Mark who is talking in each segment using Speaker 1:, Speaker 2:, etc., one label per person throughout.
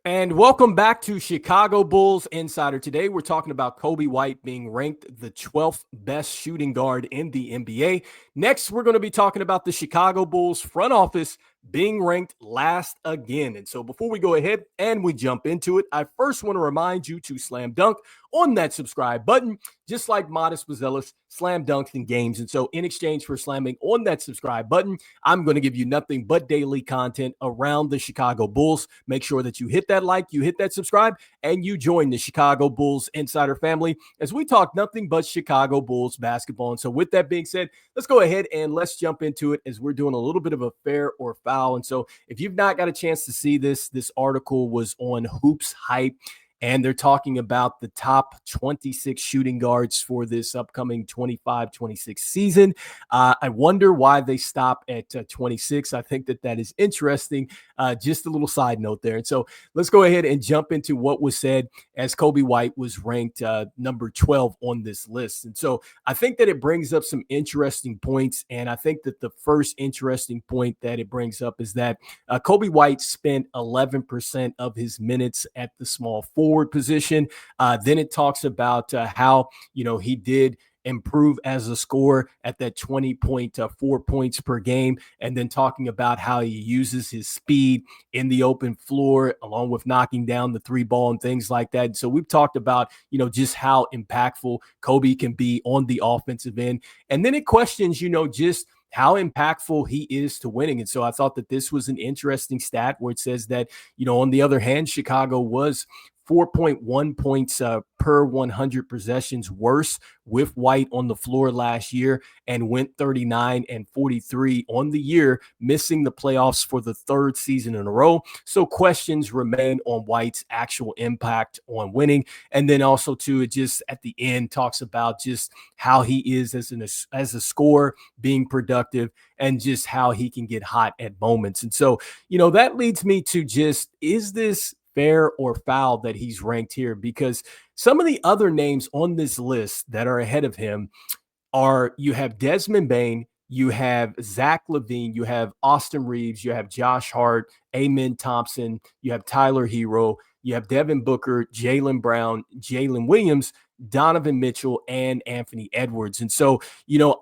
Speaker 1: And welcome back to Chicago Bulls Insider. Today, we're talking about Coby White being ranked the 12th best shooting guard in the NBA. Next, we're going to be talking about the Chicago Bulls front office being ranked last again. And so before we go ahead and we jump into it, I first want to remind you to slam dunk on that subscribe button, just like Modest Mazelis slam dunks in games. And so in exchange for slamming on that subscribe button, I'm going to give you nothing but daily content around the Chicago Bulls. Make sure that you hit that like, you hit that subscribe, and you join the Chicago Bulls Insider family as we talk nothing but Chicago Bulls basketball. And so with that being said, let's go ahead and let's jump into it as we're doing a little bit of a fair or foul. And so if you've not got a chance to see this article was on Hoops Hype, and they're talking about the top 26 shooting guards for this upcoming 25-26 season. I wonder why they stop at 26. I think that is interesting. Just a little side note there. And so let's go ahead and jump into what was said as Coby White was ranked number 12 on this list. And so I think that it brings up some interesting points. And I think that the first interesting point that it brings up is that Coby White spent 11% of his minutes at the small forward position. Then it talks about how, he did improve as a scorer at that 20.4 points per game, and then talking about how he uses his speed in the open floor along with knocking down the three ball and things like that. And so we've talked about, just how impactful Coby can be on the offensive end. And then it questions, just how impactful he is to winning. And so I thought that this was an interesting stat where it says that, on the other hand, Chicago was 4.1 points per 100 possessions worse with White on the floor last year, and went 39 and 43 on the year, missing the playoffs for the third season in a row. So questions remain on White's actual impact on winning. And then also too, it just at the end talks about just how he is as a scorer, being productive, and just how he can get hot at moments. And so, that leads me to just, is this fair or foul that he's ranked here? Because some of the other names on this list that are ahead of him are, you have Desmond Bane, you have Zach LaVine, you have Austin Reeves, you have Josh Hart, Amen Thompson, you have Tyler Hero, you have Devin Booker, Jaylen Brown, Jalen Williams, Donovan Mitchell, and Anthony Edwards. And so,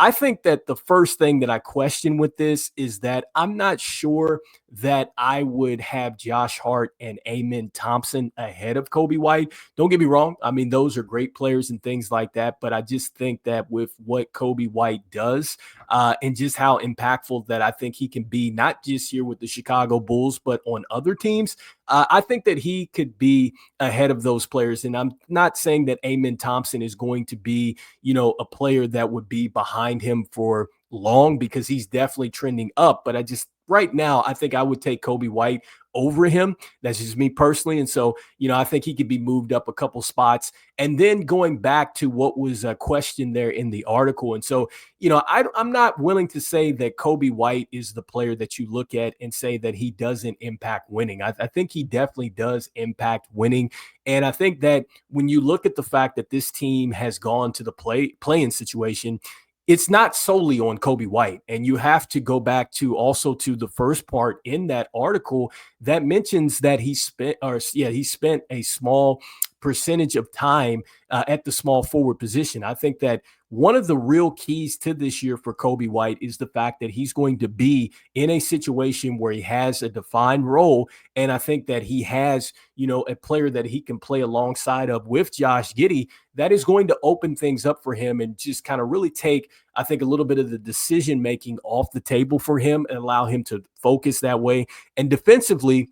Speaker 1: I think that the first thing that I question with this is that I'm not sure that I would have Josh Hart and Amen Thompson ahead of Coby White. Don't get me wrong. I mean, those are great players and things like that. But I just think that with what Coby White does and just how impactful that I think he can be, not just here with the Chicago Bulls, but on other teams, I think that he could be ahead of those players. And I'm not saying that Amen Thompson is going to be, a player that would be behind him for long, because he's definitely trending up. But right now, I think I would take Coby White over him. That's just me personally. And so, I think he could be moved up a couple spots. And then going back to what was a question there in the article. And so, I'm not willing to say that Coby White is the player that you look at and say that he doesn't impact winning. I think he definitely does impact winning. And I think that when you look at the fact that this team has gone to the play-in situation, it's not solely on Coby White. And you have to go back to also to the first part in that article that mentions that he spent a small percentage of time at the small forward position. I think that one of the real keys to this year for Coby White is the fact that he's going to be in a situation where he has a defined role. And I think that he has, a player that he can play alongside of with Josh Giddey that is going to open things up for him and just kind of really take, I think, a little bit of the decision-making off the table for him and allow him to focus that way. And defensively,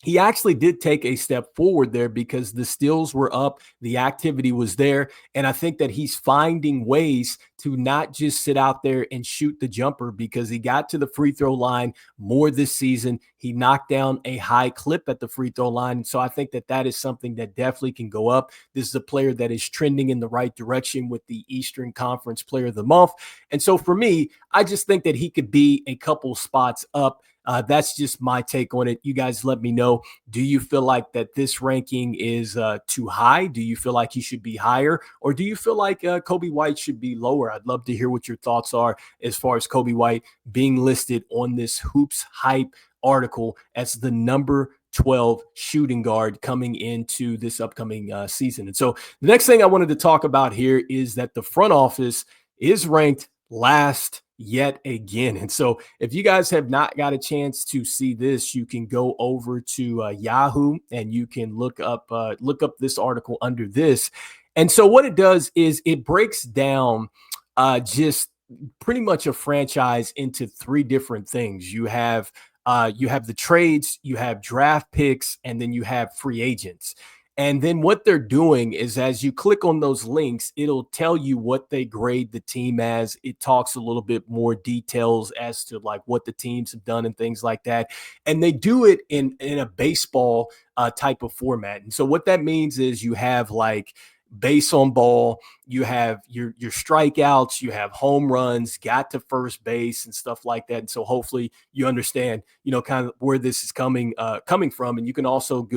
Speaker 1: he actually did take a step forward there because the steals were up, the activity was there, and I think that he's finding ways to not just sit out there and shoot the jumper, because he got to the free throw line more this season. He knocked down a high clip at the free throw line, so I think that is something that definitely can go up. This is a player that is trending in the right direction with the Eastern Conference Player of the Month, and so for me, I just think that he could be a couple spots up. That's just my take on it. You guys let me know. Do you feel like that this ranking is too high? Do you feel like he should be higher? Or do you feel like Coby White should be lower? I'd love to hear what your thoughts are as far as Coby White being listed on this Hoops Hype article as the number 12 shooting guard coming into this upcoming season. And so the next thing I wanted to talk about here is that the front office is ranked last yet again. And so if you guys have not got a chance to see this, you can go over to Yahoo and you can look up this article under this. And so what it does is it breaks down just pretty much a franchise into three different things. You have the trades, you have draft picks, and then you have free agents. And then what they're doing is as you click on those links, it'll tell you what they grade the team as. It talks a little bit more details as to like what the teams have done and things like that. And they do it in a baseball type of format. And so what that means is you have like base on ball, you have your strikeouts, you have home runs, got to first base and stuff like that. And so hopefully you understand, kind of where this is coming from. And you can also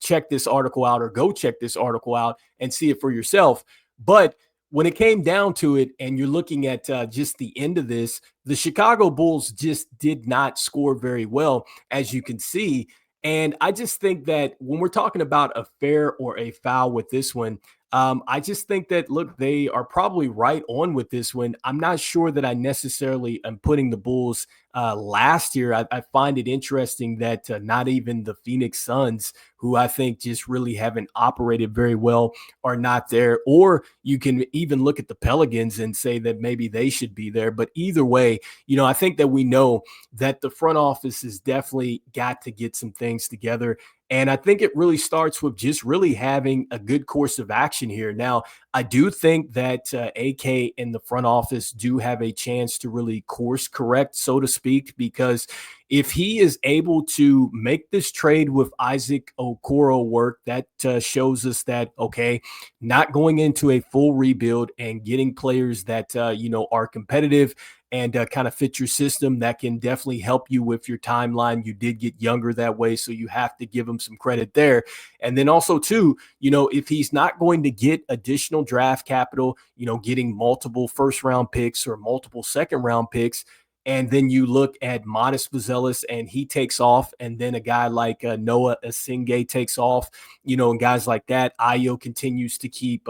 Speaker 1: check this article out or go check this article out and see it for yourself. But when it came down to it and you're looking at just the end of this, the Chicago Bulls just did not score very well, as you can see. And I just think that when we're talking about a fair or a foul with this one, I just think that, look, they are probably right on with this one. I'm not sure that I necessarily am putting the Bulls last year. I find it interesting that not even the Phoenix Suns, who I think just really haven't operated very well, are not there. Or you can even look at the Pelicans and say that maybe they should be there. But either way, I think that we know that the front office has definitely got to get some things together. And I think it really starts with just really having a good course of action here. Now, I do think that AK and the front office do have a chance to really course correct, so to speak, because if he is able to make this trade with Isaac Okoro work, that shows us that, okay, not going into a full rebuild and getting players that, are competitive and kind of fit your system, that can definitely help you with your timeline. You did get younger that way, so you have to give him some credit there. And then also, too, if he's not going to get additional draft capital, getting multiple first-round picks or multiple second-round picks, and then you look at Modest Buzelis and he takes off, and then a guy like Noah Asingay takes off, and guys like that, Ayo continues to keep,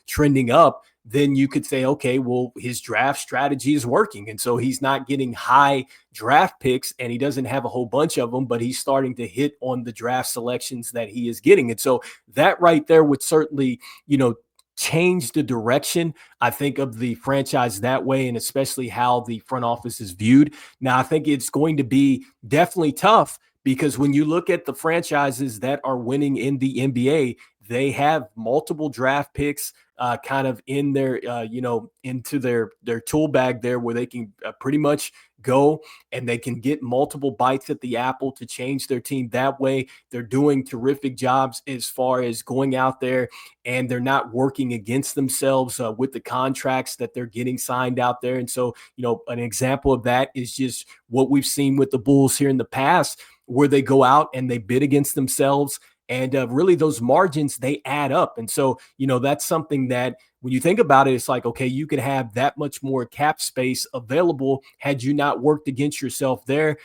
Speaker 1: trending up, then you could say, okay, well, his draft strategy is working. And so he's not getting high draft picks and he doesn't have a whole bunch of them, but he's starting to hit on the draft selections that he is getting. And so that right there would certainly, change the direction, I think, of the franchise that way, and especially how the front office is viewed. Now, I think it's going to be definitely tough because when you look at the franchises that are winning in the NBA, they have multiple draft picks kind of in their, into their tool bag there, where they can pretty much go and they can get multiple bites at the apple to change their team that way. They're doing terrific jobs as far as going out there, and they're not working against themselves with the contracts that they're getting signed out there. And so, an example of that is just what we've seen with the Bulls here in the past, where they go out and they bid against themselves. And really those margins, they add up. And so, that's something that when you think about it, it's like, okay, you could have that much more cap space available had you not worked against yourself there,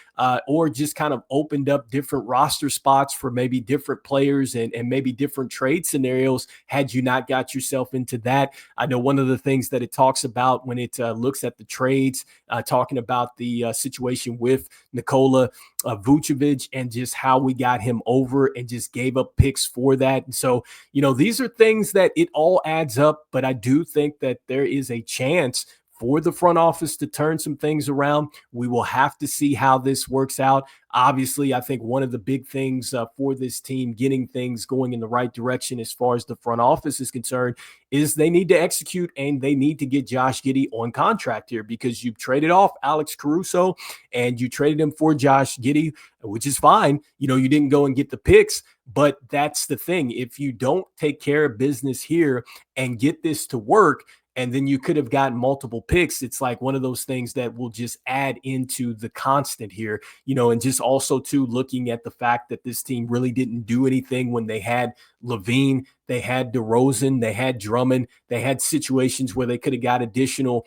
Speaker 1: or just kind of opened up different roster spots for maybe different players and maybe different trade scenarios had you not got yourself into that. I know one of the things that it talks about when it looks at the trades, talking about the situation with Nikola Vucevic and just how we got him over and just gave up picks for that. And so, these are things that it all adds up, but I do think that there is a chance for the front office to turn some things around. We will have to see how this works out. Obviously, I think one of the big things for this team getting things going in the right direction as far as the front office is concerned is they need to execute and they need to get Josh Giddey on contract here, because you've traded off Alex Caruso and you traded him for Josh Giddey, which is fine. You didn't go and get the picks, but that's the thing. If you don't take care of business here and get this to work, and then you could have gotten multiple picks. It's like one of those things that will just add into the constant here, and just also too looking at the fact that this team really didn't do anything when they had Levine, they had DeRozan, they had Drummond, they had situations where they could have got additional,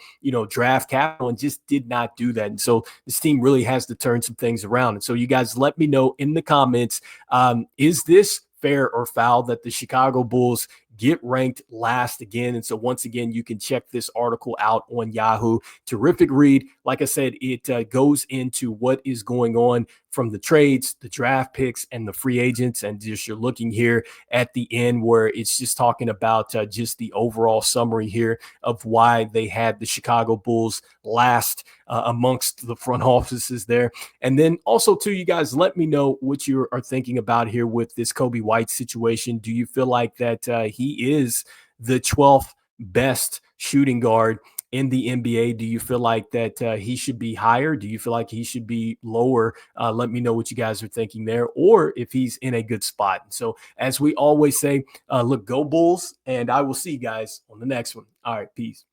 Speaker 1: draft capital and just did not do that. And so this team really has to turn some things around. And so you guys let me know in the comments, is this fair or foul that the Chicago Bulls get ranked last again? And so once again, you can check this article out on Yahoo. Terrific read. Like I said, it goes into what is going on from the trades, the draft picks, and the free agents. And just you're looking here at the end where it's just talking about just the overall summary here of why they had the Chicago Bulls last amongst the front offices there. And then also too, you guys let me know what you are thinking about here with this Coby White situation. Do you feel like that he is the 12th best shooting guard in the NBA? Do you feel like that he should be higher? Do you feel like he should be lower? Let me know what you guys are thinking there, or if he's in a good spot. So as we always say, look, go Bulls, and I will see you guys on the next one. All right, peace.